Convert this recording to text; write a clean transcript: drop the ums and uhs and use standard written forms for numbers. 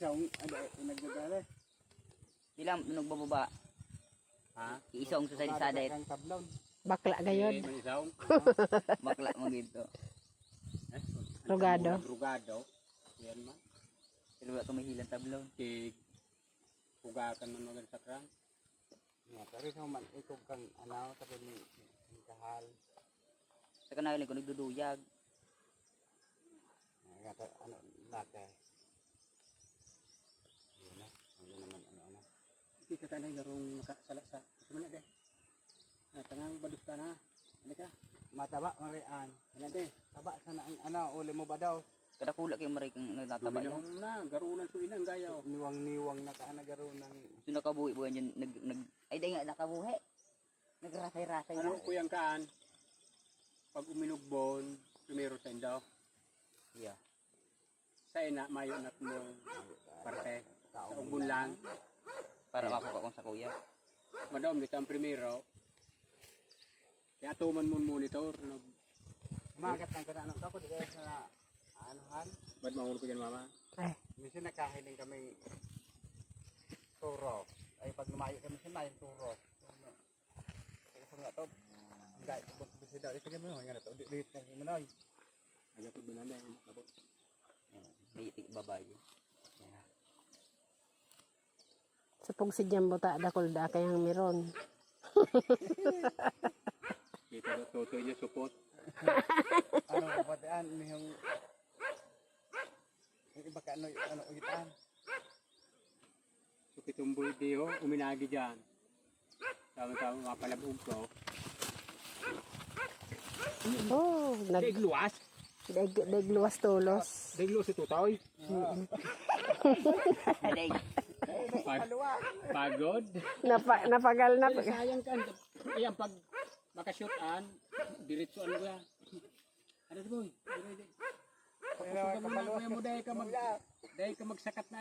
isang nagdadala. Sila nagbababa. Ha? Isong sa sadet. Bakla gayon. Bakla mo dito. Rugado. Rugado. Yan man. Pero wala kumihilang tablon. Kig pugakan man magal sa krang. Ya, pero sa man ito kang ano sa ni kahal. Sa kanila ko nagduduyag. Ano lata. Yan na. Ano naman ano. Hindi ka tanay garong nakasala sa mana de. Tangang badus ka na. Ano ka? Mataba marian. Ano de? Taba sana ang ano uli mo ba daw? Kada kula kay maray kang nagtataba Yung yun. na garunan so inang gayaw. Niwang na ka na garunan. So nakabuhi-buhi dyan. Ay di nga nakabuhi. Nagrasay-rasay na. Ano ko yung kaan? Pag uminugbon, primero sa indaw. Yeah. Sa ina, mayo na mo parte. Sa ugbon lang. Para makuha kong sa kuya. Madam, dito ang primero. Kaya tuman mo monitor. Magat ang kanaan ako. Di kaya sa anuhan. Ba't mahulog ko dyan, mama? Ay. Minsan nakahiling kami turo. Ay, pag lumayo kami sa mayon turo. Kaya sa nga to. Gaya, bisa daw. Isa kami mo. Nga na to. Dihit na kami manoy. Ayaw ko binanda. May babae. Sa pong si Jambo ta dakol da kayang meron. Kita do totoy niya support. Ano kapatian yung iba ka ano ugitan. So kitumboy diho uminagi diyan. Tama-tama mapalabog ko. Oh, Degluas. degluwas tulos. Degluas si tutoy. Aday. Pagod. Napagal na. Sayang kan. Ayan pag makashoot-an, diretso ano ba? Ano boy? Pero kapaluwas mo dahil ka magsakat na